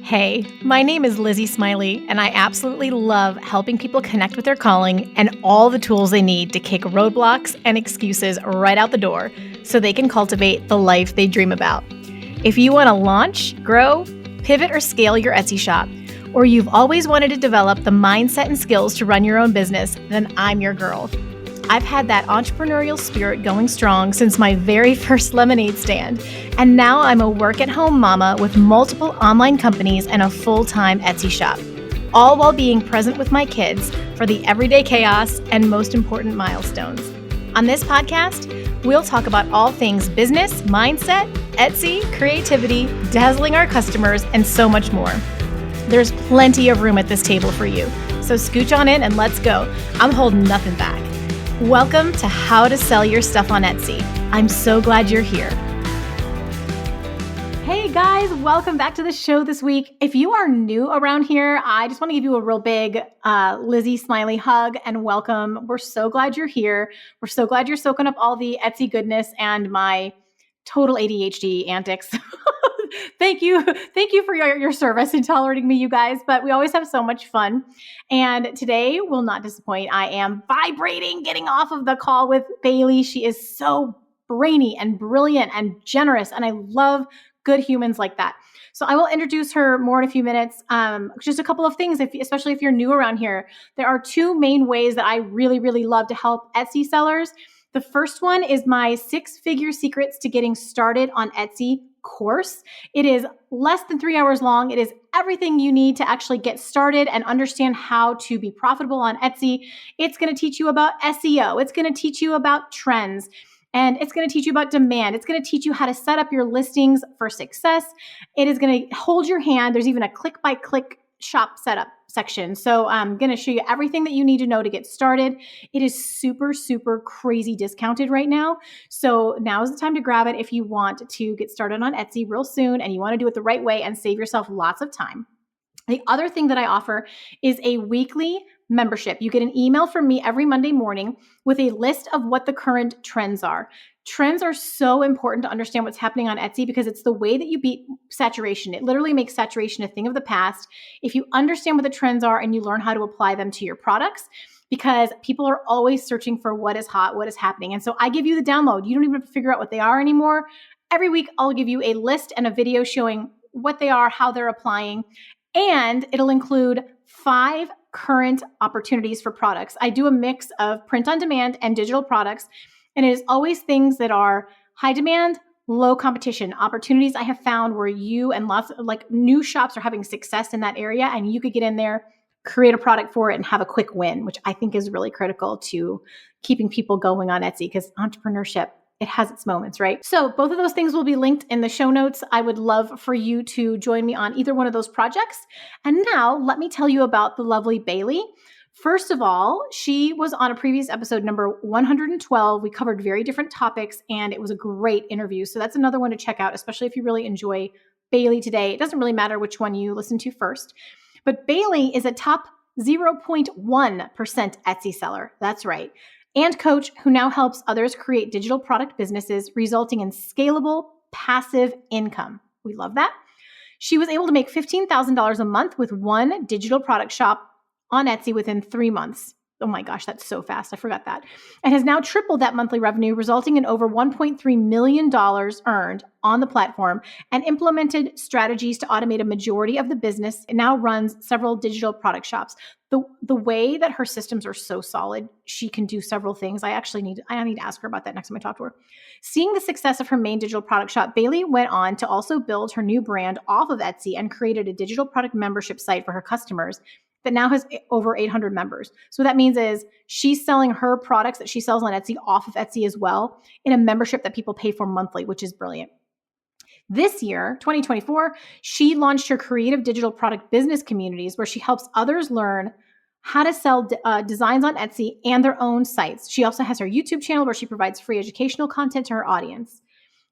Hey, my name is Lizzie Smiley, and I absolutely love helping people connect with their calling and all the tools they need to kick roadblocks and excuses right out the door so they can cultivate the life they dream about. If you want to launch, grow, pivot, or scale your Etsy shop, or you've always wanted to develop the mindset and skills to run your own business, then I'm your girl. I've had that entrepreneurial spirit going strong since my very first lemonade stand, and now I'm a work-at-home mama with multiple online companies and a full-time Etsy shop, all while being present with my kids for the everyday chaos and most important milestones. On this podcast, we'll talk about all things business, mindset, Etsy, creativity, dazzling our customers, and so much more. There's plenty of room at this table for you, so scooch on in and let's go. I'm holding nothing back. Welcome to How to Sell Your Stuff on Etsy. I'm so glad you're here. Hey guys, welcome back to the show this week. If you are new around here, I just want to give you a real big Lizzie Smiley hug and welcome. We're so glad you're here. We're so glad you're soaking up all the Etsy goodness and my total ADHD antics. Thank you for your service in tolerating me, you guys. But we always have so much fun. And today will not disappoint. I am vibrating, getting off of the call with Bailey. She is so brainy and brilliant and generous. And I love good humans like that. So I will introduce her more in a few minutes. Just a couple of things, especially if you're new around here. There are two main ways that I really, really love to help Etsy sellers. The first one is my 6-figure secrets to getting started on Etsy course. It is less than 3 hours long. It is everything you need to actually get started and understand how to be profitable on Etsy. It's going to teach you about SEO. It's going to teach you about trends. And it's going to teach you about demand. It's going to teach you how to set up your listings for success. It is going to hold your hand. There's even a click-by-click shop setup section. So I'm going to show you everything that you need to know to get started. It is super, super crazy discounted right now. So now is the time to grab it if you want to get started on Etsy real soon and you want to do it the right way and save yourself lots of time. The other thing that I offer is a weekly membership. You get an email from me every Monday morning with a list of what the current trends are. Trends are so important to understand what's happening on Etsy because it's the way that you beat saturation. It literally makes saturation a thing of the past. If you understand what the trends are and you learn how to apply them to your products, because people are always searching for what is hot, what is happening. And so I give you the download. You don't even have to figure out what they are anymore. Every week, I'll give you a list and a video showing what they are, how they're applying, and it'll include 5 current opportunities for products. I do a mix of print on demand and digital products. And it is always things that are high demand, low competition, opportunities I have found where you and lots of new shops are having success in that area and you could get in there, create a product for it and have a quick win, which I think is really critical to keeping people going on Etsy because entrepreneurship, it has its moments, right? So both of those things will be linked in the show notes. I would love for you to join me on either one of those projects. And now let me tell you about the lovely Bailey. First of all, she was on a previous episode, number 112. We covered very different topics, and it was a great interview. So that's another one to check out, especially if you really enjoy Bailey today. It doesn't really matter which one you listen to first. But Bailey is a top 0.1% Etsy seller. That's right. And coach who now helps others create digital product businesses, resulting in scalable, passive income. We love that. She was able to make $15,000 a month with one digital product shop on Etsy within 3 months. Oh my gosh, that's so fast. I forgot that. And has now tripled that monthly revenue, resulting in over $1.3 million earned on the platform and implemented strategies to automate a majority of the business. It now runs several digital product shops. The way that her systems are so solid, she can do several things. I need to ask her about that next time I talk to her. Seeing the success of her main digital product shop, Bailey went on to also build her new brand off of Etsy and created a digital product membership site for her customers that now has over 800 members. So what that means is she's selling her products that she sells on Etsy off of Etsy as well in a membership that people pay for monthly, which is brilliant. This year, 2024, she launched her creative digital product business communities where she helps others learn how to sell designs on Etsy and their own sites. She also has her YouTube channel where she provides free educational content to her audience.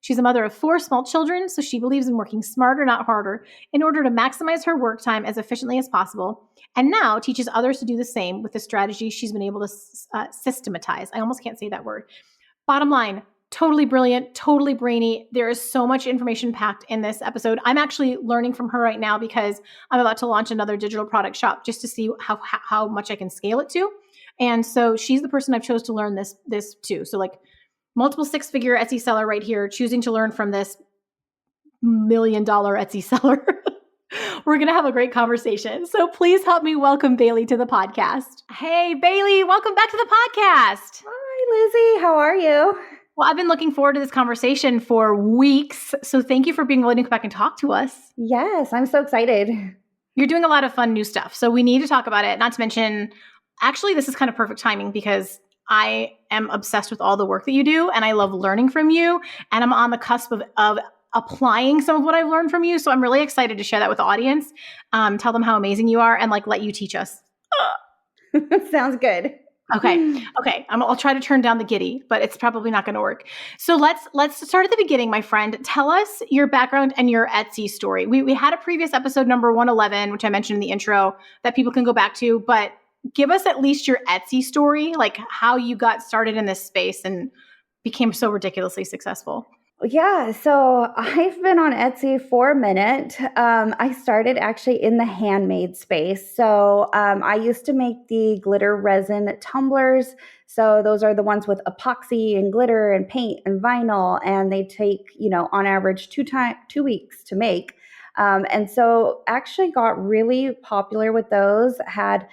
She's a mother of 4 small children, so she believes in working smarter, not harder, in order to maximize her work time as efficiently as possible, and now teaches others to do the same with the strategy she's been able to systematize. I almost can't say that word. Bottom line, totally brilliant, totally brainy. There is so much information packed in this episode. I'm actually learning from her right now because I'm about to launch another digital product shop just to see how much I can scale it to. And so she's the person I've chose to learn this too. So like multiple six-figure Etsy seller right here, choosing to learn from this $1 million Etsy seller. We're going to have a great conversation. So please help me welcome Bailey to the podcast. Hey, Bailey, welcome back to the podcast. Hi, Lizzie. How are you? Well, I've been looking forward to this conversation for weeks. So thank you for being willing to come back and talk to us. Yes, I'm so excited. You're doing a lot of fun new stuff. So we need to talk about it. Not to mention, actually, this is kind of perfect timing because I am obsessed with all the work that you do and I love learning from you. And I'm on the cusp of applying some of what I've learned from you. So I'm really excited to share that with the audience. Tell them how amazing you are and like let you teach us. Sounds good. Okay. I'll try to turn down the giddy, but it's probably not going to work. So let's start at the beginning, my friend. Tell us your background and your Etsy story. We had a previous episode, number 111, which I mentioned in the intro, that people can go back to, but give us at least your Etsy story, like how you got started in this space and became so ridiculously successful. Yeah, so I've been on Etsy for a minute. I started actually in the handmade space. So I used to make the glitter resin tumblers. So those are the ones with epoxy and glitter and paint and vinyl, and they take, on average 2 weeks to make. And so actually got really popular with those, had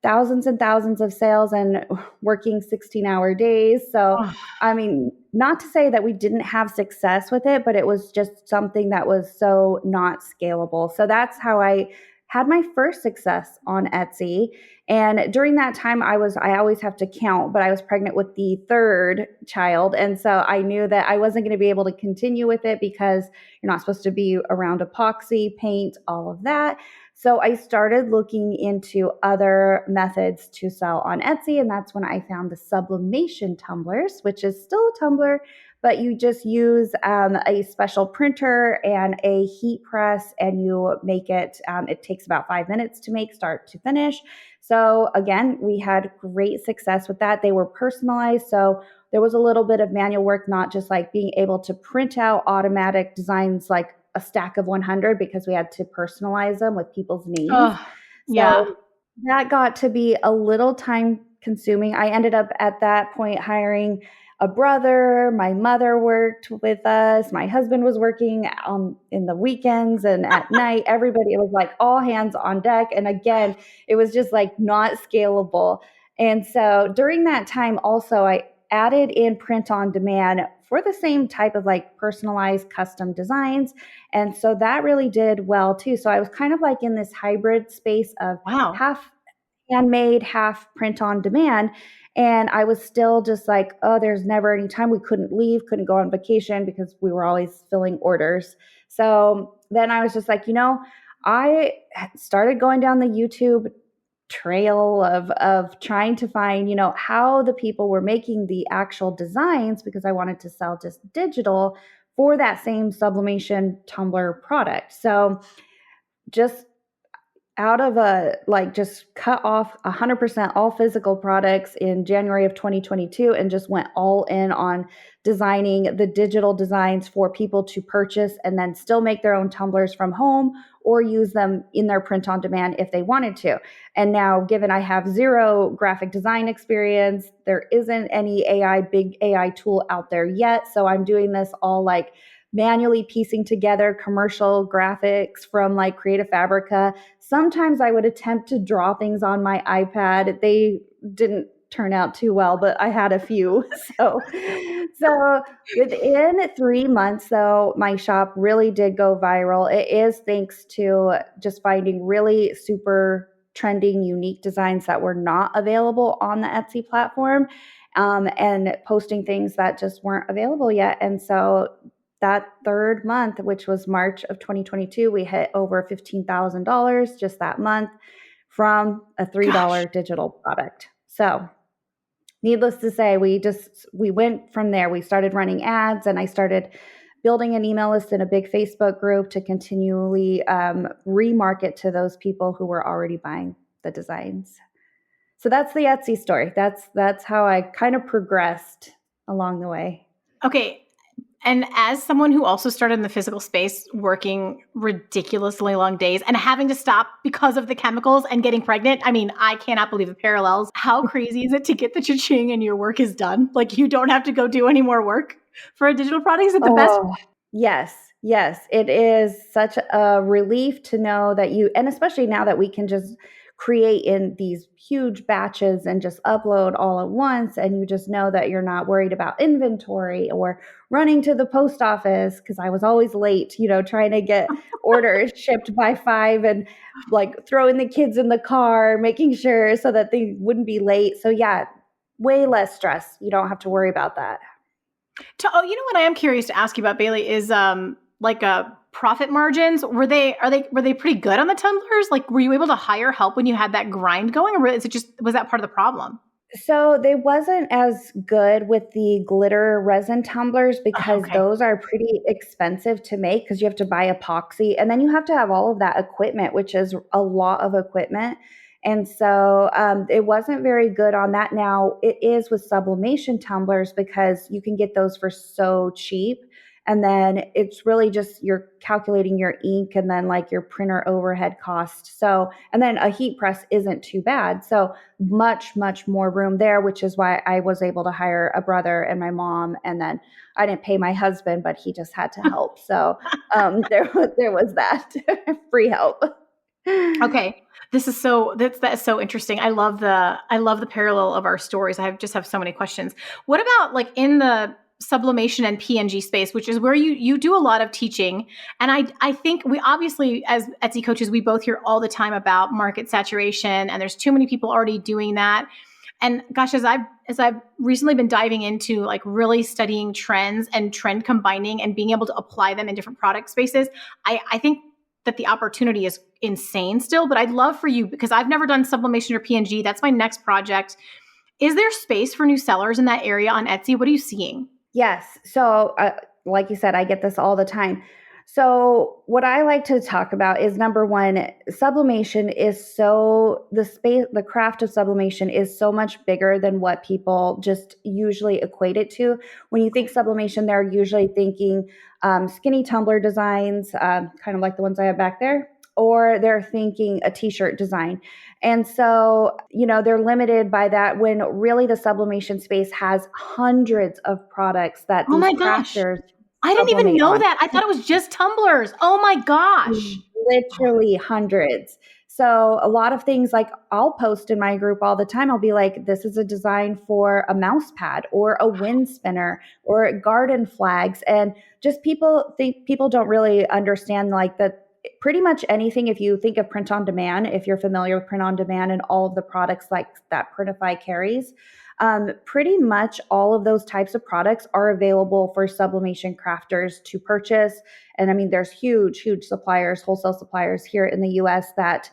thousands and thousands of sales and working 16-hour days. So, I mean, not to say that we didn't have success with it, but it was just something that was so not scalable. So that's how I had my first success on Etsy. And during that time, I always have to count, but I was pregnant with the third child. And so I knew that I wasn't going to be able to continue with it because you're not supposed to be around epoxy, paint, all of that. So I started looking into other methods to sell on Etsy, and that's when I found the Sublimation tumblers, which is still a tumbler, but you just use a special printer and a heat press, and you make it. It takes about 5 minutes to make, start to finish. So again, we had great success with that. They were personalized, so there was a little bit of manual work, not just like being able to print out automatic designs like a stack of 100 because we had to personalize them with people's names. So that got to be a little time consuming. I ended up at that point hiring a brother. My mother worked with us. My husband was working in the weekends and at night. Everybody, it was like all hands on deck. And again, it was just like not scalable. And so during that time also, I added in print on demand for the same type of like personalized custom designs. And so that really did well too. So I was kind of like in this hybrid space of half handmade, half print on demand. And I was still just like, oh, there's never any time we couldn't leave, couldn't go on vacation because we were always filling orders. So then I was just like, I started going down the YouTube trail of trying to find, how the people were making the actual designs because I wanted to sell just digital for that same Sublimation tumbler product. So just out of just cut off 100% all physical products in January of 2022 and just went all in on designing the digital designs for people to purchase and then still make their own tumblers from home or use them in their print on demand if they wanted to. And now, given I have zero graphic design experience, there isn't any big AI tool out there yet. So I'm doing this all like manually piecing together commercial graphics from like Creative Fabrica. Sometimes I would attempt to draw things on my iPad. They didn't turn out too well, but I had a few. So within 3 months, though, my shop really did go viral. It is thanks to just finding really super trending, unique designs that were not available on the Etsy platform, and posting things that just weren't available yet. And so that third month, which was March of 2022, we hit over $15,000 just that month from a $3 digital product. So needless to say, we went from there. We started running ads and I started building an email list in a big Facebook group to continually remarket to those people who were already buying the designs. So that's the Etsy story. That's how I kind of progressed along the way. Okay. And as someone who also started in the physical space, working ridiculously long days and having to stop because of the chemicals and getting pregnant, I mean, I cannot believe the parallels. How crazy is it to get the cha-ching and your work is done? Like you don't have to go do any more work for a digital product. Is it the best? Oh, yes. Yes. It is such a relief to know that and especially now that we can just create in these huge batches and just upload all at once. And you just know that you're not worried about inventory or running to the post office. Cause I was always late, trying to get orders shipped by 5 and like throwing the kids in the car, making sure so that they wouldn't be late. So, yeah, way less stress. You don't have to worry about that. You know what I am curious to ask you about, Bailey, is like profit margins. Were they pretty good on the tumblers? Like were you able to hire help when you had that grind going, or was that part of the problem? So they wasn't as good with the glitter resin tumblers Oh, because okay. those are pretty expensive to make because you have to buy epoxy and then you have to have all of that equipment, which is a lot of equipment. And so it wasn't very good on that. Now it is with sublimation tumblers because you can get those for so cheap. And then it's really just you're calculating your ink and then like your printer overhead cost. So, and then a heat press isn't too bad. So, much more room there, which is why I was able to hire a brother and my mom, and then I didn't pay my husband, but he just had to help. So there was that free help. Okay. That's so interesting. I love the parallel of our stories. Just have so many questions. What about like in the sublimation and PNG space, which is where you do a lot of teaching. And I think we obviously as Etsy coaches, we both hear all the time about market saturation and there's too many people already doing that. And gosh, as I've recently been diving into like really studying trends and trend combining and being able to apply them in different product spaces, I think that the opportunity is insane still. But I'd love for you, because I've never done sublimation or PNG. That's my next project. Is there space for new sellers in that area on Etsy? What are you seeing? Yes. So, like you said, I get this all the time. So, what I like to talk about is number one, sublimation is the craft of sublimation is so much bigger than what people just usually equate it to. When you think sublimation, they're usually thinking skinny tumbler designs, kind of like the ones I have back there, or they're thinking a t shirt design. And so, they're limited by that when really the sublimation space has hundreds of products that Oh these my gosh. crafters I didn't even sublimate know on. that. I thought it was just tumblers. Oh my gosh. Literally hundreds. So a lot of things like I'll post in my group all the time. I'll be like, this is a design for a mouse pad or a wind spinner or garden flags. And just people don't really understand like that pretty much anything. If you think of print on demand, if you're familiar with print on demand and all of the products like that Printify carries, pretty much all of those types of products are available for sublimation crafters to purchase. And I mean, there's huge suppliers, wholesale suppliers here in the US that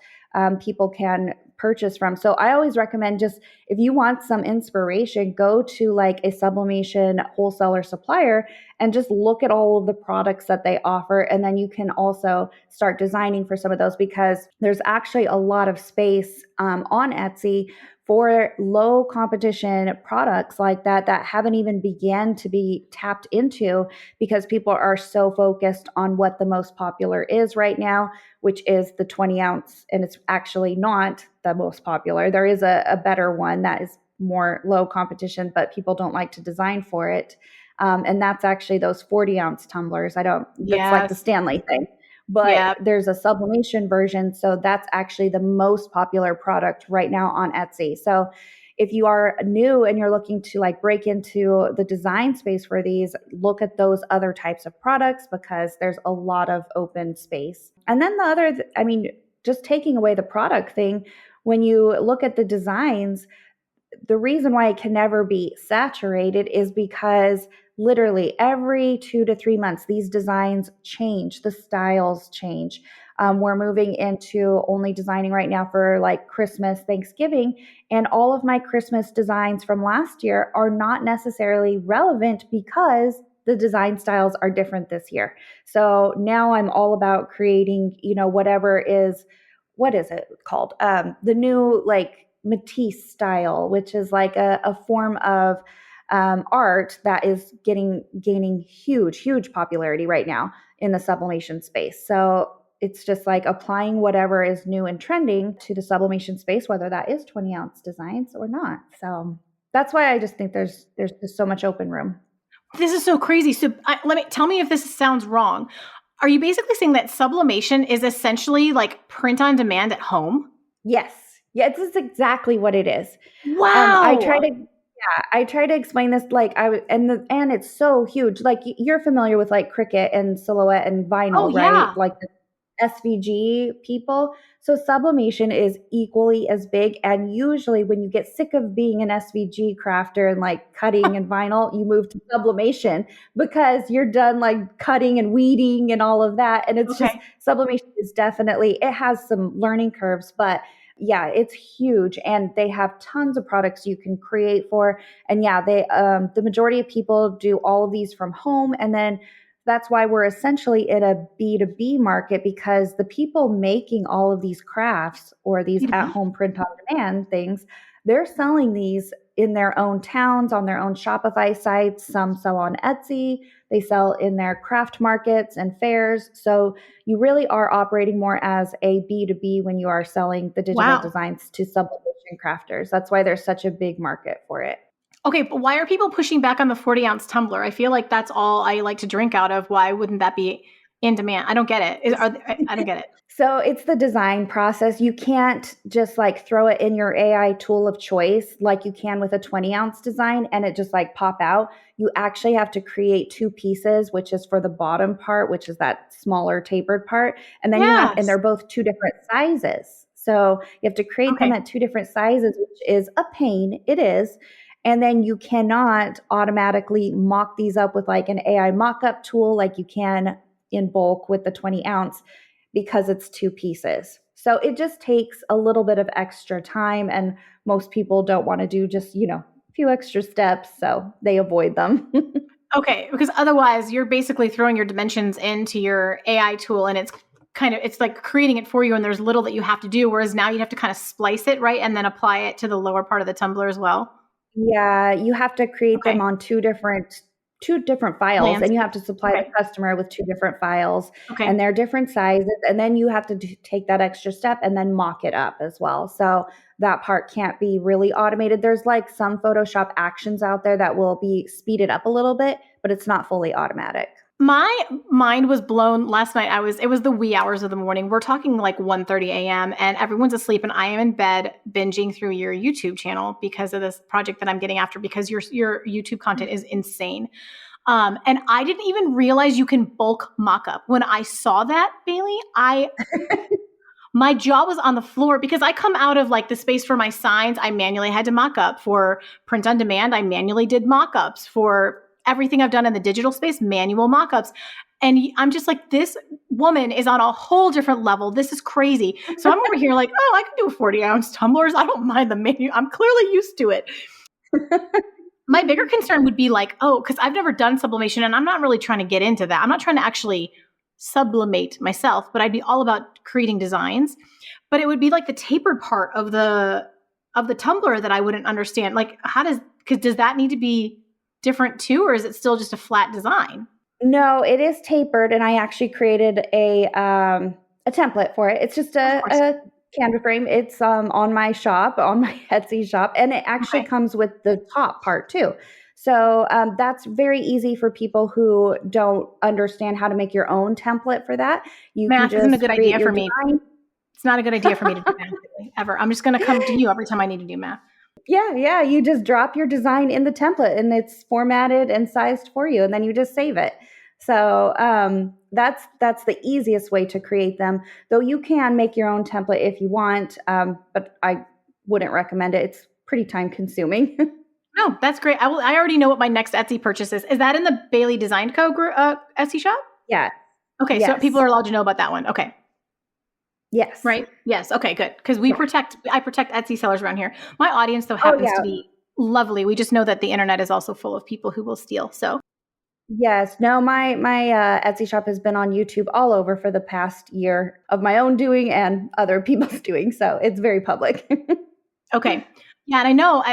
people can purchase from. So I always recommend just if you want some inspiration, go to like a sublimation wholesaler supplier and just look at all of the products that they offer. And then you can also start designing for some of those because there's actually a lot of space on Etsy for low competition products like that haven't even began to be tapped into because people are so focused on what the most popular is right now, which is the 20 ounce. And it's actually not the most popular. There is a better one that is more low competition, but people don't like to design for it. And that's actually those 40-ounce tumblers. That's like the Yes. Stanley thing. But Yeah. there's a sublimation version. So that's actually the most popular product right now on Etsy. So if you are new and you're looking to like break into the design space for these, look at those other types of products because there's a lot of open space. And then just taking away the product thing, when you look at the designs, the reason why it can never be saturated is because literally every 2 to 3 months, these designs change, the styles change. We're moving into only designing right now for like Christmas, Thanksgiving, and all of my Christmas designs from last year are not necessarily relevant because the design styles are different this year. So now I'm all about creating, what is it called? The new like Matisse style, which is like a form of art that is gaining huge popularity right now in the sublimation space. So it's just like applying whatever is new and trending to the sublimation space, whether that is 20-ounce designs or not. So that's why I just think there's just so much open room. This is so crazy. So tell me if this sounds wrong. Are you basically saying that sublimation is essentially like print on demand at home? Yes. Yeah, it's exactly what it is. Wow. I try to explain this like and it's so huge. Like you're familiar with like Cricut and Silhouette and vinyl, right? Yeah. Like the SVG people. So sublimation is equally as big. And usually when you get sick of being an SVG crafter and like cutting and vinyl, you move to sublimation because you're done like cutting and weeding and all of that. And it's just sublimation is definitely, it has some learning curves, but yeah, it's huge, and they have tons of products you can create for. And yeah, the majority of people do all of these from home, and then that's why we're essentially in a B2B market, because the people making all of these crafts or these at-home print-on-demand things, they're selling these in their own towns, on their own Shopify sites. Some sell on Etsy. They sell in their craft markets and fairs. So you really are operating more as a B2B when you are selling the digital designs to sublimation crafters. That's why there's such a big market for it. Okay, but why are people pushing back on the 40-ounce tumbler? I feel like that's all I like to drink out of. Why wouldn't that be in demand? I don't get it. I don't get it. So it's the design process. You can't just like throw it in your AI tool of choice like you can with a 20-ounce design and it just like pop out. You actually have to create two pieces, which is for the bottom part, which is that smaller tapered part. And then and they're both two different sizes. So you have to create them at two different sizes, which is a pain. It is. And then you cannot automatically mock these up with like an AI mock-up tool like you can in bulk with the 20-ounce, because it's two pieces. So it just takes a little bit of extra time, and most people don't want to do just, a few extra steps, so they avoid them. Okay, because otherwise you're basically throwing your dimensions into your AI tool, and it's like creating it for you, and there's little that you have to do, whereas now you have to kind of splice it, right? And then apply it to the lower part of the tumbler as well. Yeah, you have to create them on two different files, and you have to supply the customer with two different files, and they're different sizes, and then you have to take that extra step and then mock it up as well. So that part can't be really automated. There's like some Photoshop actions out there that will be speeded up a little bit, but it's not fully automatic. My mind was blown last night. It was the wee hours of the morning. We're talking like 1:30 a.m. and everyone's asleep, and I am in bed binging through your YouTube channel because of this project that I'm getting after, because your YouTube content is insane. And I didn't even realize you can bulk mock up. When I saw that, Bailey, my jaw was on the floor, because I come out of like the space for my signs. I manually had to mock up. For print on demand, I manually did mock-ups. For everything I've done in the digital space, manual mock-ups. And I'm just like, this woman is on a whole different level. This is crazy. So I'm over here like, oh, I can do 40-ounce tumblers. I don't mind the menu. I'm clearly used to it. My bigger concern would be like, because I've never done sublimation, and I'm not really trying to get into that. I'm not trying to actually sublimate myself, but I'd be all about creating designs. But it would be like the tapered part of the tumbler that I wouldn't understand. Like, does that need to be different too, or is it still just a flat design? No, it is tapered, and I actually created a template for it. It's just a Canva frame. It's on my shop, on my Etsy shop, and it actually comes with the top part too. So that's very easy for people who don't understand how to make your own template for that. Math isn't a good idea for me. It's not a good idea for me to do math ever. I'm just going to come to you every time I need to do math. Yeah. You just drop your design in the template, and it's formatted and sized for you, and then you just save it. So that's the easiest way to create them. Though you can make your own template if you want, but I wouldn't recommend it. It's pretty time consuming. No, that's great. I already know what my next Etsy purchase is. Is that in the Bailey Design Co. Etsy shop? Yeah. Okay, so people are allowed to know about that one. Okay. Yes. Right? Yes. Okay, good. Because I protect Etsy sellers around here. My audience, though, happens to be lovely. We just know that the internet is also full of people who will steal. So. Yes. No, my Etsy shop has been on YouTube all over for the past year of my own doing and other people's doing. So it's very public. Okay. Yeah, and I know,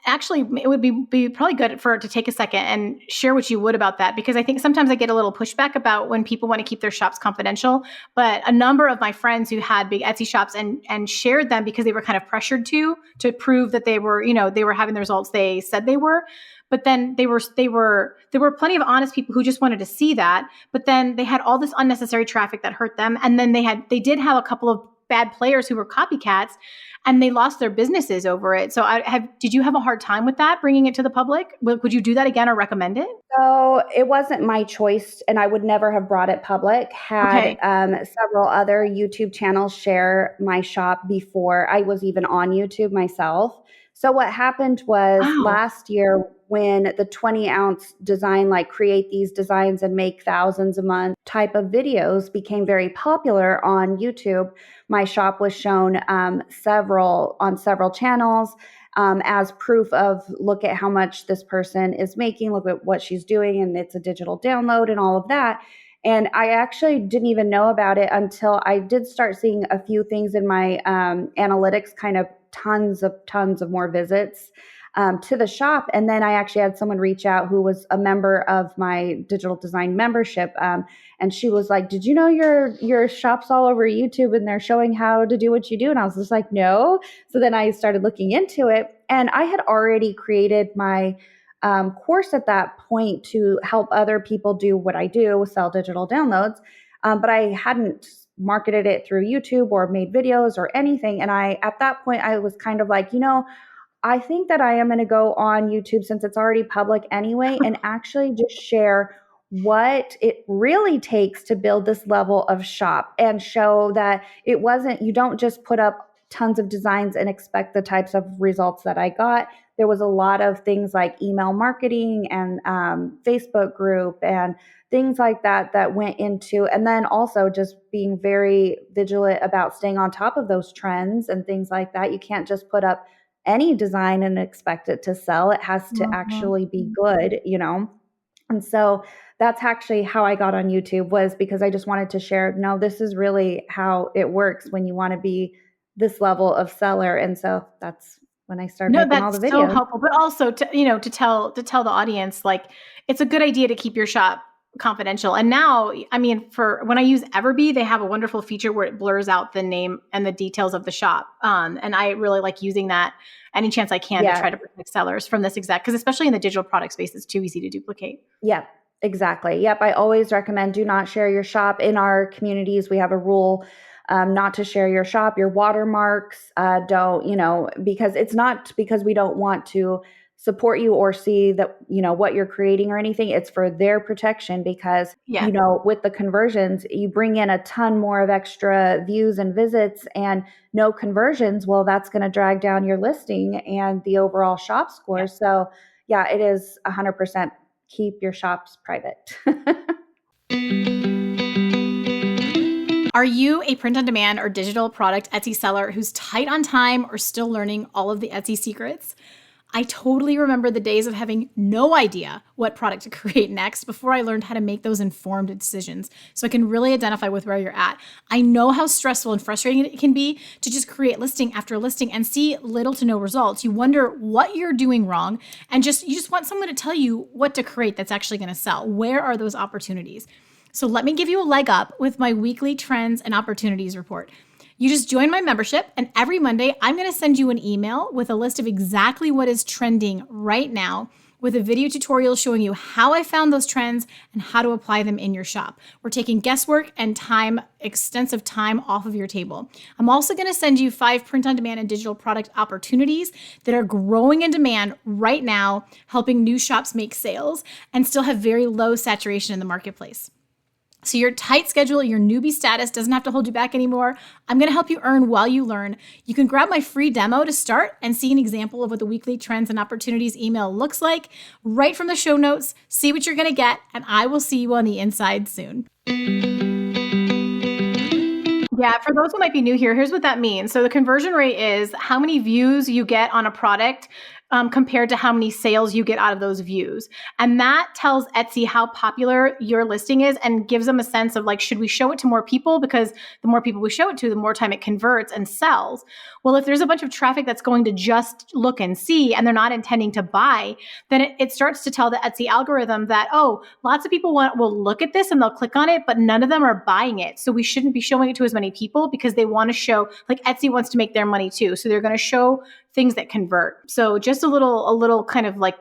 actually, it would be probably good to take a second and share what you would about that, because I think sometimes I get a little pushback about when people want to keep their shops confidential. But a number of my friends who had big Etsy shops and shared them because they were kind of pressured to prove that they were, they were having the results they said they were. But then there were plenty of honest people who just wanted to see that. But then they had all this unnecessary traffic that hurt them, and then they did have a couple of bad players who were copycats, and they lost their businesses over it. So did you have a hard time with that, bringing it to the public? Would you do that again or recommend it? So it wasn't my choice, and I would never have brought it public had Okay. several other YouTube channels share my shop before I was even on YouTube myself. So what happened was Wow. last year when the 20-ounce design, like create these designs and make thousands a month type of videos, became very popular on YouTube, my shop was shown on several channels as proof of, look at how much this person is making, look at what she's doing, and it's a digital download and all of that. And I actually didn't even know about it until I did start seeing a few things in my analytics, kind of tons of more visits to the shop. And then I actually had someone reach out who was a member of my digital design membership. And she was like, "Did you know your shop's all over YouTube and they're showing how to do what you do?" And I was just like, "No." So then I started looking into it, and I had already created my course at that point to help other people do what I do, sell digital downloads. But I hadn't marketed it through YouTube or made videos or anything. And at that point, I was kind of like, I think that I am going to go on YouTube, since it's already public anyway, and actually just share what it really takes to build this level of shop, and show that you don't just put up tons of designs and expect the types of results that I got. There was a lot of things like email marketing and Facebook group and things like that went into, and then also just being very vigilant about staying on top of those trends and things like that. You can't just put up any design and expect it to sell. It has to Mhm. actually be good. And so that's actually how I got on YouTube, was because I just wanted to share, no, this is really how it works when you want to be this level of seller. And so that's when I started No, making all that's the so videos. helpful, but also to tell the audience, like, it's a good idea to keep your shop confidential. And now, I mean, for when I use Everbee, they have a wonderful feature where it blurs out the name and the details of the shop. And I really like using that any chance I can to Yeah. try to protect sellers from this exact, because especially in the digital product space, it's too easy to duplicate. Yep, exactly. Yep, I always recommend, do not share your shop. In our communities, we have a rule not to share your shop, your watermarks. Don't, because it's not because we don't want to support you or see that, what you're creating or anything. It's for their protection, because, Yeah. with the conversions, you bring in a ton more of extra views and visits, and no conversions. Well, that's going to drag down your listing and the overall shop Yeah. score. So, yeah, it is 100% keep your shops private. Are you a print on demand or digital product Etsy seller who's tight on time or still learning all of the Etsy secrets? I totally remember the days of having no idea what product to create next before I learned how to make those informed decisions, so I can really identify with where you're at. I know how stressful and frustrating it can be to just create listing after listing and see little to no results. You wonder what you're doing wrong, and you just want someone to tell you what to create that's actually going to sell. Where are those opportunities? So let me give you a leg up with my weekly trends and opportunities report. You just join my membership, and every Monday, I'm going to send you an email with a list of exactly what is trending right now, with a video tutorial showing you how I found those trends and how to apply them in your shop. We're taking guesswork and extensive time off of your table. I'm also going to send you 5 print on demand and digital product opportunities that are growing in demand right now, helping new shops make sales and still have very low saturation in the marketplace. So your tight schedule, your newbie status doesn't have to hold you back anymore. I'm going to help you earn while you learn. You can grab my free demo to start and see an example of what the weekly trends and opportunities email looks like right from the show notes. See what you're going to get, and I will see you on the inside soon. Yeah, for those who might be new here, here's what that means. So the conversion rate is how many views you get on a product compared to how many sales you get out of those views. And that tells Etsy how popular your listing is and gives them a sense of like, should we show it to more people? Because the more people we show it to, the more time it converts and sells. Well, if there's a bunch of traffic that's going to just look and see and they're not intending to buy, then it starts to tell the Etsy algorithm that, oh, lots of people will look at this and they'll click on it, but none of them are buying it. So we shouldn't be showing it to as many people because they want to show, like Etsy wants to make their money too. So they're going to show things that convert. So just a little kind of like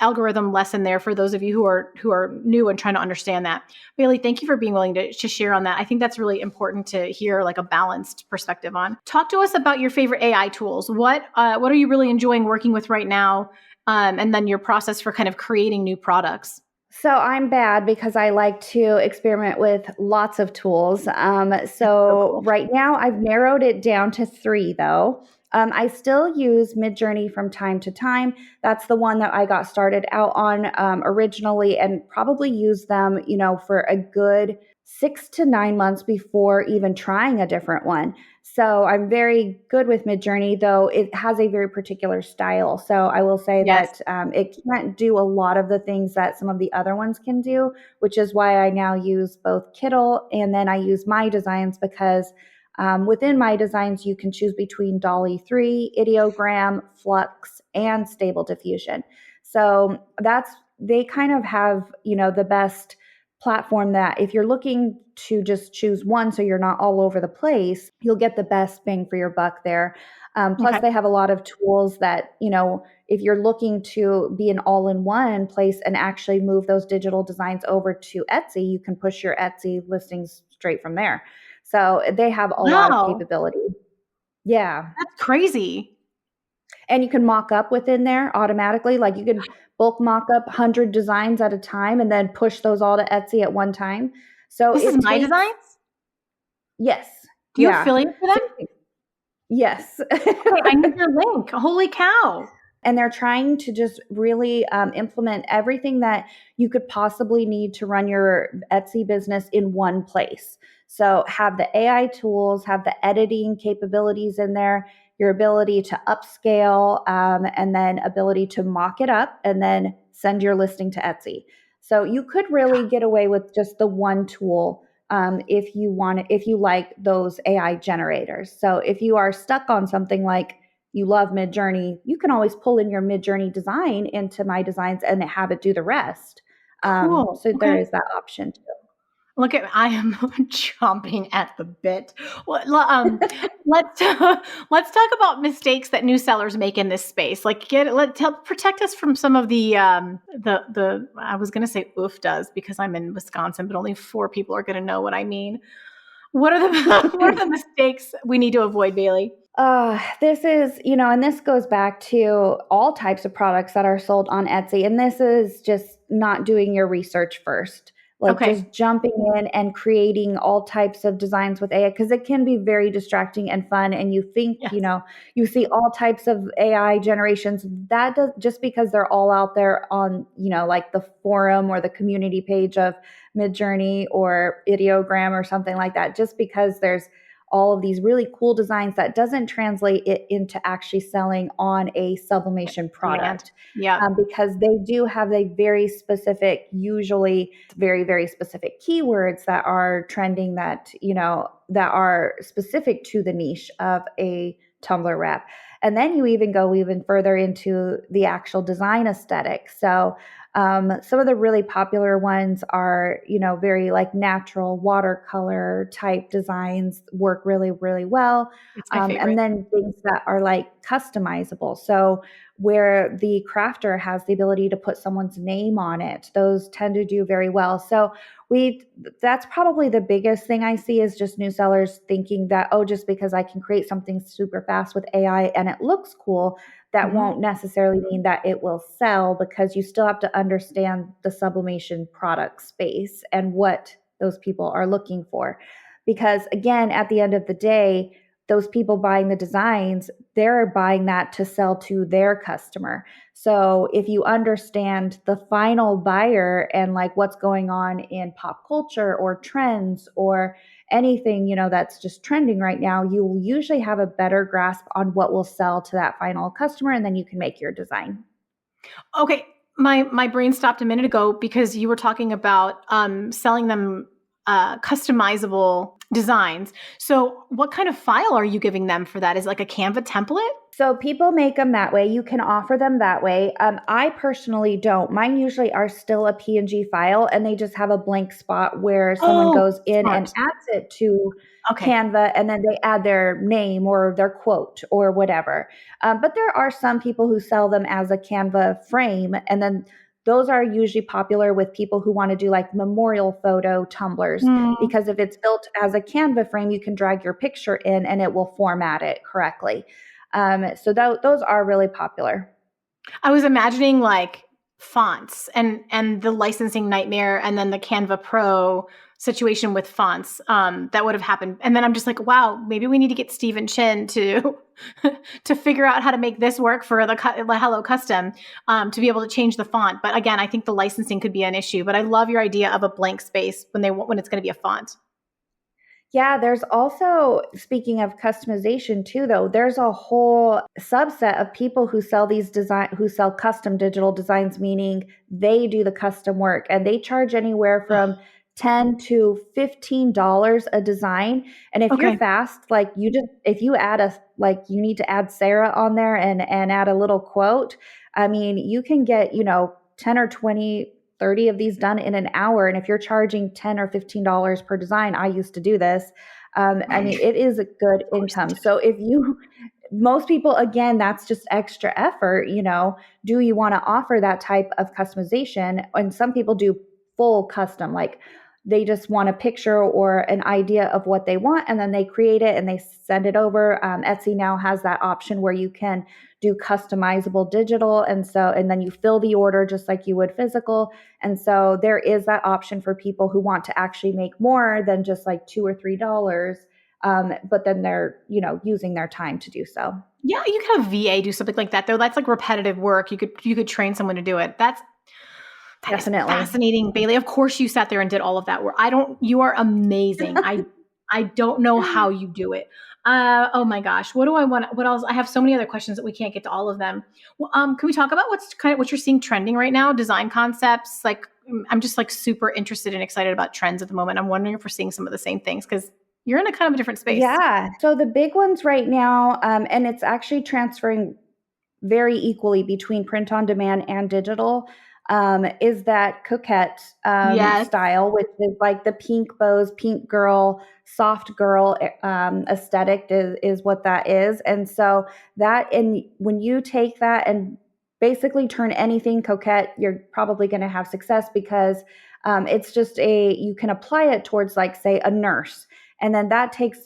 algorithm lesson there for those of you who are new and trying to understand that. Bailey, thank you for being willing to share on that. I think that's really important to hear like a balanced perspective on. Talk to us about your favorite AI tools. What are you really enjoying working with right now? And then your process for kind of creating new products. So I'm bad because I like to experiment with lots of tools. So cool. Right now I've narrowed it down to 3 though. I still use Midjourney from time to time. That's the one that I got started out on originally, and probably use them, for a good 6 to 9 months before even trying a different one. So I'm very good with Midjourney, though it has a very particular style. So I will say Yes. that it can't do a lot of the things that some of the other ones can do, which is why I now use both Kittle and then I use My Designs, because within My Designs, you can choose between Dolly 3, Ideogram, Flux, and Stable Diffusion. So they kind of have, the best platform that if you're looking to just choose one so you're not all over the place, you'll get the best bang for your buck there. Plus, Okay. they have a lot of tools that, if you're looking to be an all-in-one place and actually move those digital designs over to Etsy, you can push your Etsy listings straight from there. So they have a lot of Wow. capability. Yeah. That's crazy. And you can mock up within there automatically. Like you can bulk mock up 100 designs at a time and then push those all to Etsy at one time. So This is it My takes, Designs? yes. Do you Yeah. affiliate for them? So, yes. Okay, I need your link. Holy cow. And they're trying to just really implement everything that you could possibly need to run your Etsy business in one place. So have the AI tools, have the editing capabilities in there, your ability to upscale, and then ability to mock it up and then send your listing to Etsy. So you could really get away with just the one tool if you like those AI generators. So if you are stuck on something like you love Midjourney, you can always pull in your Midjourney design into My Designs and have it do the rest. Cool. So there Okay. is that option too. Look at I am chomping at the bit. Let's let's talk about mistakes that new sellers make in this space. Like protect us from some of the I was going to say oof does because I'm in Wisconsin, but only 4 people are going to know what I mean. What are the what are the mistakes we need to avoid, Bailey? This is, and this goes back to all types of products that are sold on Etsy. And this is just not doing your research first, like Okay. just jumping in and creating all types of designs with AI, because it can be very distracting and fun. And you think, Yes. you see all types of AI generations. That does, just because they're all out there on, like the forum or the community page of Midjourney or Ideogram or something like that, just because there's all of these really cool designs, that doesn't translate it into actually selling on a sublimation Demand. product. Yeah. Because they do have a very specific, usually very, very specific keywords that are trending, that, that are specific to the niche of a Tumbler wrap. And then you even go even further into the actual design aesthetic. So some of the really popular ones are, very like natural watercolor type designs work really, really well. It's my And favorite. then things that are like customizable. So where the crafter has the ability to put someone's name on it, those tend to do very well. So that's probably the biggest thing I see, is just new sellers thinking that, oh, just because I can create something super fast with AI and it looks cool, that Mhm. won't necessarily mean that it will sell, because you still have to understand the sublimation product space and what those people are looking for. Because again, at the end of the day, those people buying the designs, they're buying that to sell to their customer. So if you understand the final buyer and like what's going on in pop culture or trends or anything, that's just trending right now, you'll usually have a better grasp on what will sell to that final customer, and then you can make your design. Okay, my brain stopped a minute ago because you were talking about selling them customizable designs. So what kind of file are you giving them for that? Is it like a Canva template? So people make them that way. You can offer them that way. I personally don't. Mine usually are still a PNG file, and they just have a blank spot where someone Oh, goes in and smart. adds it to Okay. Canva, and then they add their name or their quote or whatever. But there are some people who sell them as a Canva frame, and then those are usually popular with people who want to do like memorial photo tumblers, Mm. because if it's built as a Canva frame, you can drag your picture in and it will format it correctly. So those are really popular. I was imagining like fonts and the licensing nightmare, and then the Canva Pro situation with fonts that would have happened. And then I'm just like, wow, maybe we need to get Stephen Chin to to figure out how to make this work for the Hello Custom to be able to change the font. But again, I think the licensing could be an issue. But I love your idea of a blank space when it's going to be a font. Yeah, there's also, speaking of customization too, though, there's a whole subset of people who sell custom digital designs, meaning they do the custom work, and they charge anywhere from $10 to $15 a design. And if you're Okay. fast, like if you add you need to add Sarah on there and add a little quote, I mean, you can get, 10 or 20 30 of these done in an hour. And if you're charging $10 or $15 per design, I used to do this. I mean, it is a good Of course you income. did. So most people, again, that's just extra effort. Do you want to offer that type of customization? And some people do full custom, like they just want a picture or an idea of what they want, and then they create it and they send it over. Etsy now has that option where you can do customizable digital, and then you fill the order just like you would physical. And so there is that option for people who want to actually make more than just like $2 or $3, but then they're using their time to do so. Yeah, you could have VA do something like that though. That's like repetitive work. You could train someone to do it. That is Definitely. fascinating, Bailey. Of course you sat there and did all of that work. You are amazing. I don't know how you do it. Oh my gosh. What else? I have so many other questions that we can't get to all of them. Well, can we talk about what you're seeing trending right now? Design concepts. Like, I'm just like super interested and excited about trends at the moment. I'm wondering if we're seeing some of the same things because you're in a kind of a different space. Yeah. So the big ones right now, and it's actually transferring very equally between print on demand and digital, is that coquette Yes. style, which is like the pink bows, pink girl, soft girl aesthetic is what that is. And so when you take that and basically turn anything coquette, you're probably going to have success, because it's just you can apply it towards, like, say, a nurse. And then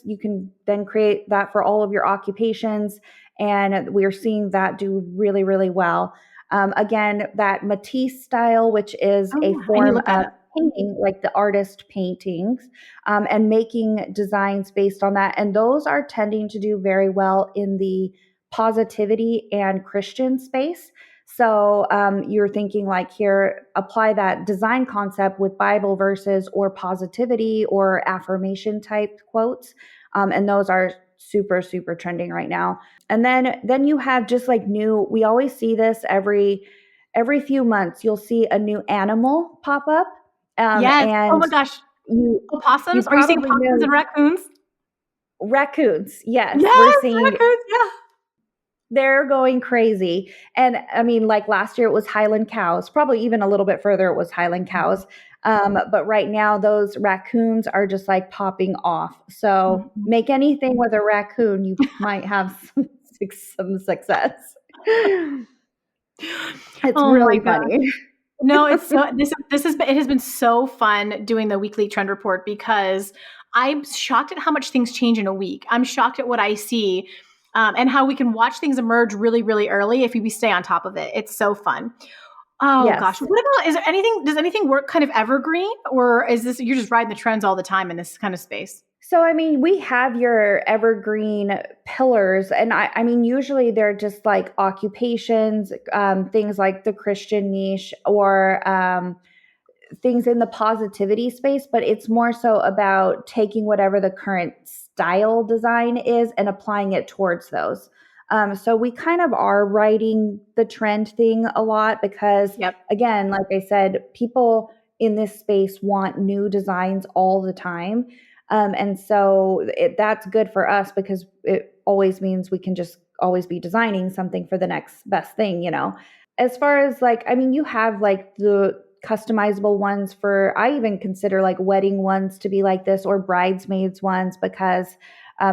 you can then create that for all of your occupations. And we're seeing that do really, really well. Again, that Matisse style, which is a Oh, I need to form look that of up. painting, like the artist paintings, and making designs based on that. And those are tending to do very well in the positivity and Christian space. So you're thinking, like, here, apply that design concept with Bible verses or positivity or affirmation type quotes. And those are super, super trending right now. And then you have just like we always see this every few months, you'll see a new animal pop up. Yes. Oh And my gosh. you Opossums? Are you seeing probably opossums know and raccoons? raccoons. Yes, we're Yes, seeing raccoons. Yeah. they're going crazy. And I mean, like last year it was Highland cows, probably even a little bit further it was Highland cows. But right now those raccoons are just like popping off. So Mhm. make anything with a raccoon, you might have some success. It's Oh my really gosh. funny. No, it's so it has been so fun doing the weekly trend report because I'm shocked at how much things change in a week. I'm shocked at what I see, and how we can watch things emerge really, really early if we stay on top of it. It's so fun. Oh gosh. Yes. What about, does anything work kind of evergreen, or is this, you're just riding the trends all the time in this kind of space? So, I mean, we have your evergreen pillars, and I mean, usually they're just like occupations, things like the Christian niche, or things in the positivity space, but it's more so about taking whatever the current style design is and applying it towards those. So we kind of are writing the trend thing a lot because, Yep. again, like I said, people in this space want new designs all the time. And so that's good for us because it always means we can just always be designing something for the next best thing, As far as like, I mean, you have like the customizable ones for, I even consider like wedding ones to be like this or bridesmaids ones because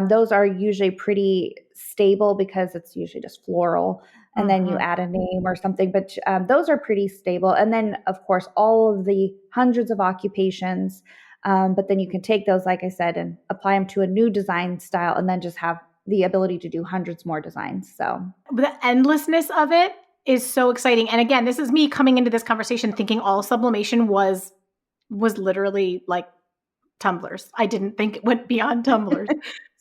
those are usually pretty stable because it's usually just floral and then you add a name or something. But those are pretty stable. And then, of course, all of the hundreds of occupations. But then you can take those, like I said, and apply them to a new design style and then just have the ability to do hundreds more designs. So the endlessness of it is so exciting. And again, this is me coming into this conversation thinking all sublimation was literally like tumblers. I didn't think it went beyond tumblers.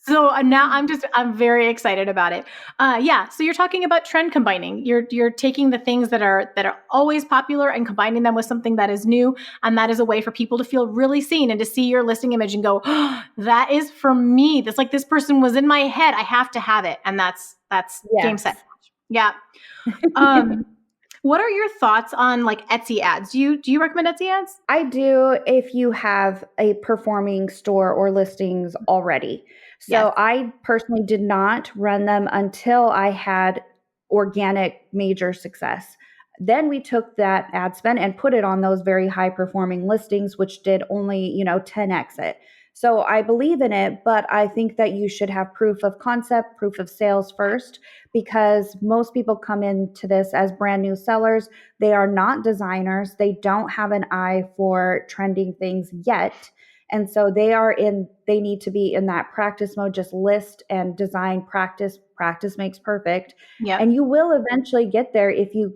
So now I'm very excited about it. So you're talking about trend combining. You're taking the things that are always popular and combining them with something that is new, and that is a way for people to feel really seen and to see your listing image and go, oh, "That is for me. That's like this person was in my head. I have to have it." And that's game set. Yeah. What are your thoughts on like Etsy ads? Do you recommend Etsy ads? I do if you have a performing store or listings already. So Yes. I personally did not run them until I had organic major success. Then we took that ad spend and put it on those very high performing listings, which did only, 10x it. So I believe in it, but I think that you should have proof of concept, proof of sales first, because most people come into this as brand new sellers. They are not designers. They don't have an eye for trending things yet. And so they need to be in that practice mode, just list and design, practice makes perfect. Yep. And you will eventually get there if you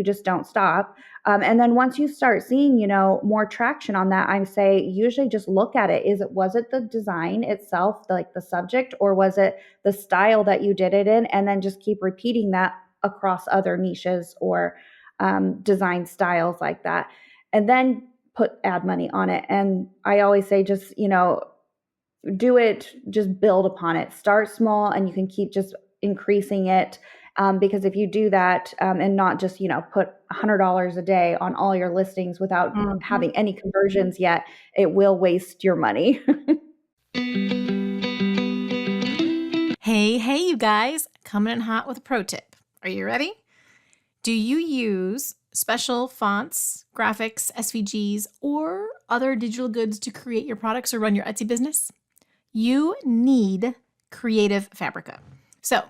just don't stop. And then once you start seeing, more traction on that, I say usually just look at it. Was it the design itself, like the subject, or was it the style that you did it in? And then just keep repeating that across other niches or design styles like that. And then put ad money on it. And I always say just, do it, just build upon it. Start small and you can keep just increasing it. Because if you do that and not just, put $100 a day on all your listings without having any conversions yet, it will waste your money. Hey, you guys, coming in hot with a pro tip. Are you ready? Do you use special fonts, graphics, SVGs, or other digital goods to create your products or run your Etsy business? You need Creative Fabrica. So,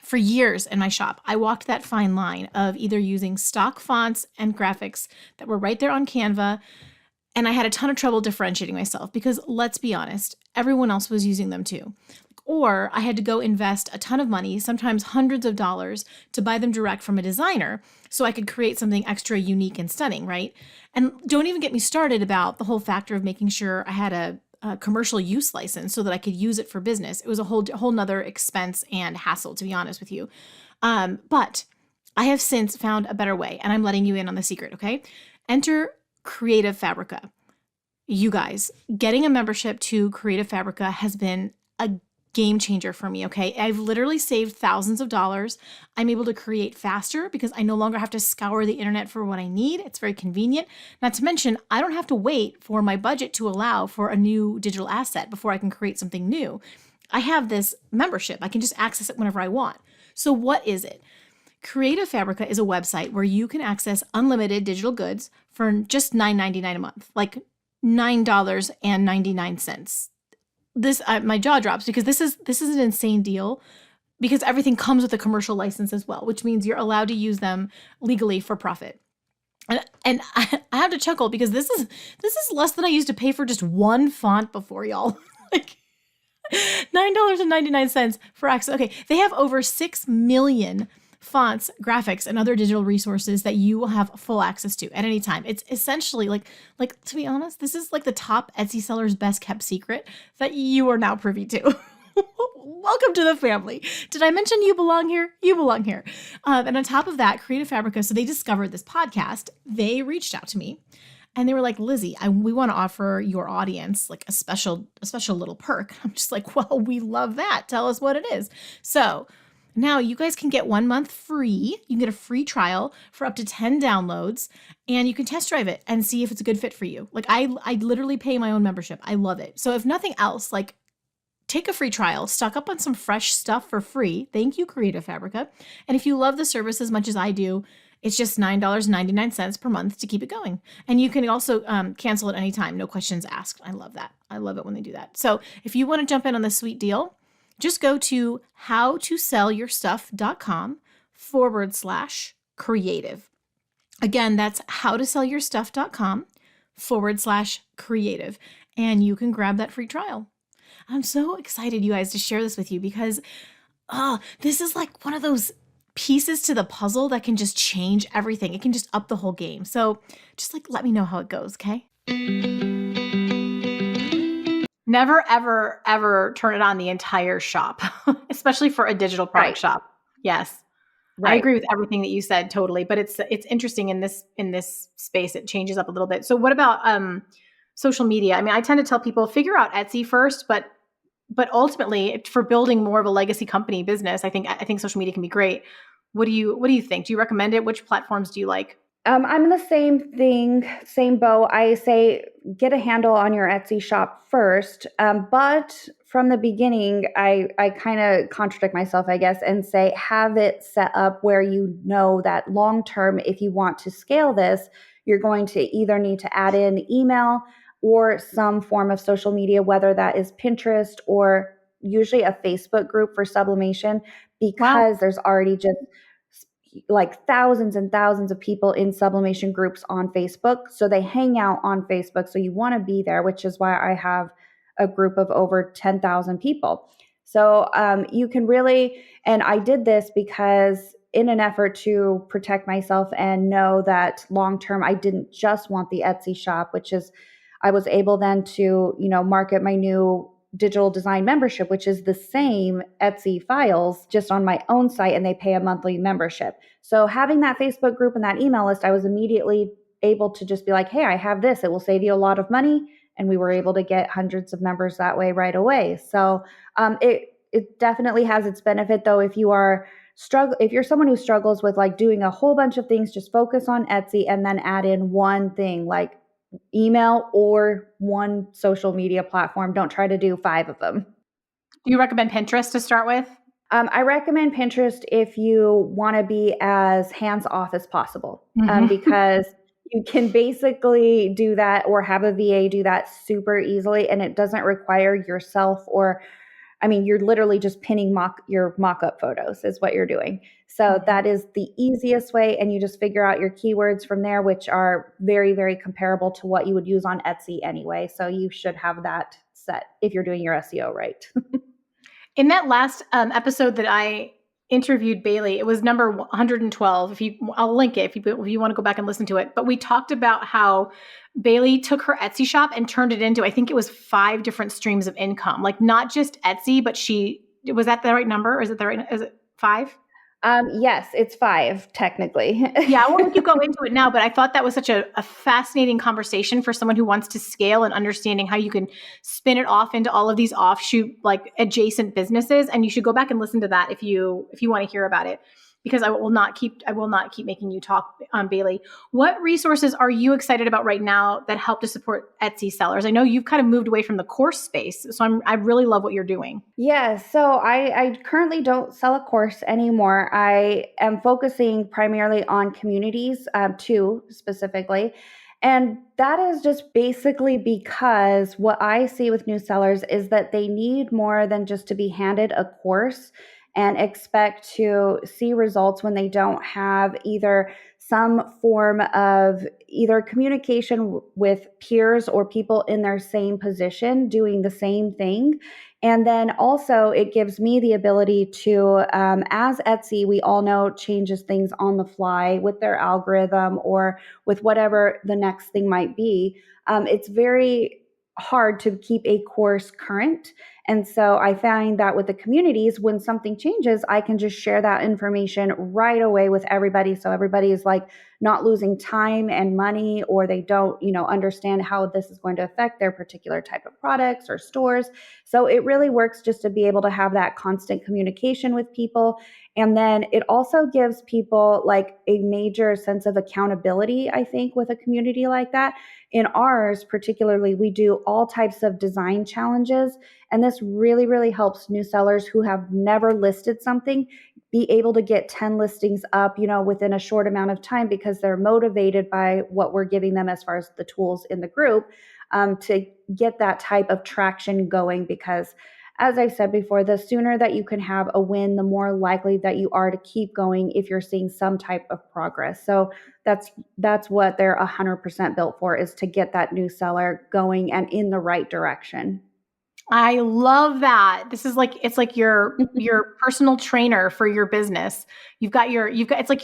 for years in my shop, I walked that fine line of either using stock fonts and graphics that were right there on Canva, and I had a ton of trouble differentiating myself because, let's be honest, everyone else was using them too. Or I had to go invest a ton of money, sometimes hundreds of dollars, to buy them direct from a designer so I could create something extra unique and stunning, right? And don't even get me started about the whole factor of making sure I had a commercial use license so that I could use it for business. It was a whole nother expense and hassle, to be honest with you. But I have since found a better way, and I'm letting you in on the secret, okay? Enter Creative Fabrica. You guys, getting a membership to Creative Fabrica has been a game changer for me, okay? I've literally saved thousands of dollars. I'm able to create faster because I no longer have to scour the internet for what I need. It's very convenient. Not to mention, I don't have to wait for my budget to allow for a new digital asset before I can create something new. I have this membership. I can just access it whenever I want. So what is it? Creative Fabrica is a website where you can access unlimited digital goods for just $9.99 a month, like $9.99. This my jaw drops because this is an insane deal because everything comes with a commercial license as well, which means you're allowed to use them legally for profit. And I have to chuckle because this is less than I used to pay for just one font before, y'all. Like $9.99 for access. Okay, they have over 6 million fonts, graphics, and other digital resources that you will have full access to at any time. It's essentially like to be honest, this is like the top Etsy seller's best kept secret that you are now privy to. Welcome to the family. Did I mention you belong here? You belong here. And on top of that, Creative Fabrica, so they discovered this podcast. They reached out to me And they were like, Lizzie, we want to offer your audience like a special little perk. I'm just like, well, we love that. Tell us what it is. So now you guys can get 1 month free. You can get a free trial for up to 10 downloads, and you can test drive it and see if it's a good fit for you. Like I literally pay my own membership. I love it. So if nothing else, like take a free trial, stock up on some fresh stuff for free. Thank you, Creative Fabrica. And if you love the service as much as I do, it's just $9.99 per month to keep it going. And you can also cancel at any time, no questions asked. I love that. I love it when they do that. So if you want to jump in on this sweet deal, just go to howtosellyourstuff.com/creative. Again, that's howtosellyourstuff.com/creative. And you can grab that free trial. I'm so excited, you guys, to share this with you because this is like one of those pieces to the puzzle that can just change everything. It can just up the whole game. So just like let me know how it goes, okay? Never, ever, ever turn it on the entire shop, especially for a digital product shop. Yes. Right. I agree with everything that you said totally, but it's interesting in this space. It changes up a little bit. So what about social media? I mean, I tend to tell people figure out Etsy first, but ultimately for building more of a legacy company business, I think social media can be great. What do you think? Do you recommend it? Which platforms do you like? I'm in the same boat. I say get a handle on your Etsy shop first. But from the beginning, I kind of contradict myself, I guess, and say have it set up where you know that long term, if you want to scale this, you're going to either need to add in email or some form of social media, whether that is Pinterest or usually a Facebook group for Sublimation, because there's already just like thousands and thousands of people in Sublimation groups on Facebook. So they hang out on Facebook. So you want to be there, which is why I have a group of over 10,000 people. So you can really, and I did this because in an effort to protect myself and know that long-term, I didn't just want the Etsy shop, which is, I was able then to, market my new digital design membership, which is the same Etsy files just on my own site, and they pay a monthly membership. So having that Facebook group and that email list, I was immediately able to just be like, hey, I have this, it will save you a lot of money. And we were able to get hundreds of members that way right away. So it definitely has its benefit though. If you're someone who struggles with like doing a whole bunch of things, just focus on Etsy and then add in one thing like email or one social media platform. Don't try to do 5 of them. Do you recommend Pinterest to start with? I recommend Pinterest if you want to be as hands-off as possible, because you can basically do that or have a VA do that super easily, and it doesn't require yourself you're literally just pinning your mock-up photos is what you're doing. So that is the easiest way, and you just figure out your keywords from there, which are very, very comparable to what you would use on Etsy anyway. So you should have that set if you're doing your SEO right. In that last episode that I interviewed Bailey, it was number 112. I'll link it if you want to go back and listen to it. But we talked about how Bailey took her Etsy shop and turned it into, I think it was 5 different streams of income, like not just Etsy, but was that the right number? Or is it 5? Yes, it's 5 technically. Yeah, I won't let you go into it now, but I thought that was such a fascinating conversation for someone who wants to scale and understanding how you can spin it off into all of these offshoot like adjacent businesses. And you should go back and listen to that if you want to hear about it, because I will not keep making you talk, Bailey. What resources are you excited about right now that help to support Etsy sellers? I know you've kind of moved away from the course space, so I really love what you're doing. Yeah, so I currently don't sell a course anymore. I am focusing primarily on communities, 2 specifically. And that is just basically because what I see with new sellers is that they need more than just to be handed a course and expect to see results when they don't have either some form of either communication with peers or people in their same position doing the same thing. And then also it gives me the ability to, as Etsy, we all know changes things on the fly with their algorithm or with whatever the next thing might be. It's very hard to keep a course current. And so I find that with the communities, when something changes, I can just share that information right away with everybody. So everybody is like not losing time and money, or they don't, understand how this is going to affect their particular type of products or stores. So it really works just to be able to have that constant communication with people. And then it also gives people like a major sense of accountability, I think, with a community like that. In ours, particularly, we do all types of design challenges. And this really, really helps new sellers who have never listed something be able to get 10 listings up, within a short amount of time, because they're motivated by what we're giving them as far as the tools in the group, to get that type of traction going. Because as I've said before, the sooner that you can have a win, the more likely that you are to keep going if you're seeing some type of progress. So that's what they're 100% built for, is to get that new seller going and in the right direction. I love that. This is like, it's like your personal trainer for your business. It's like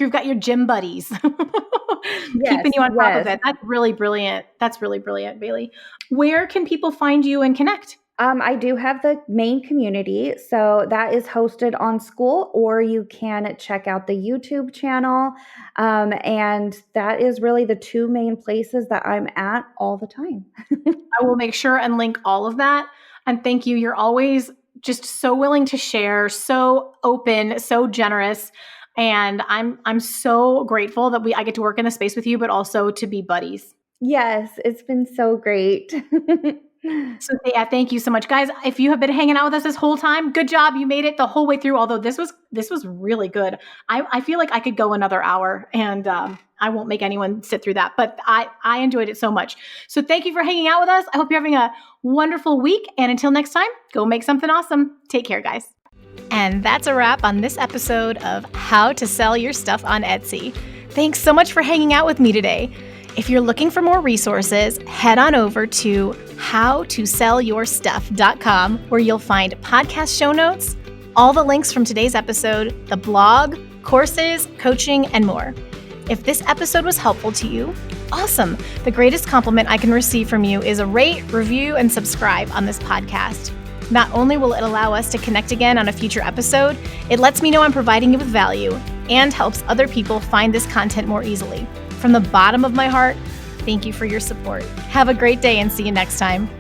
you've got your gym buddies keeping you on top of it. That's really brilliant. That's really brilliant, Bailey. Where can people find you and connect? I do have the main community, so that is hosted on School, or you can check out the YouTube channel. And that is really the two main places that I'm at all the time. I will make sure and link all of that. And thank you. You're always just so willing to share, so open, so generous. And I'm so grateful that I get to work in the space with you, but also to be buddies. Yes, it's been so great. So yeah, thank you so much, guys. If you have been hanging out with us this whole time, good job. You made it the whole way through. Although this was really good. I feel like I could go another hour, and I won't make anyone sit through that. But I enjoyed it so much. So thank you for hanging out with us. I hope you're having a wonderful week. And until next time, go make something awesome. Take care, guys. And that's a wrap on this episode of How to Sell Your Stuff on Etsy. Thanks so much for hanging out with me today. If you're looking for more resources, head on over to howtosellyourstuff.com, where you'll find podcast show notes, all the links from today's episode, the blog, courses, coaching, and more. If this episode was helpful to you, awesome. The greatest compliment I can receive from you is a rate, review, and subscribe on this podcast. Not only will it allow us to connect again on a future episode, it lets me know I'm providing you with value and helps other people find this content more easily. From the bottom of my heart, thank you for your support. Have a great day and see you next time.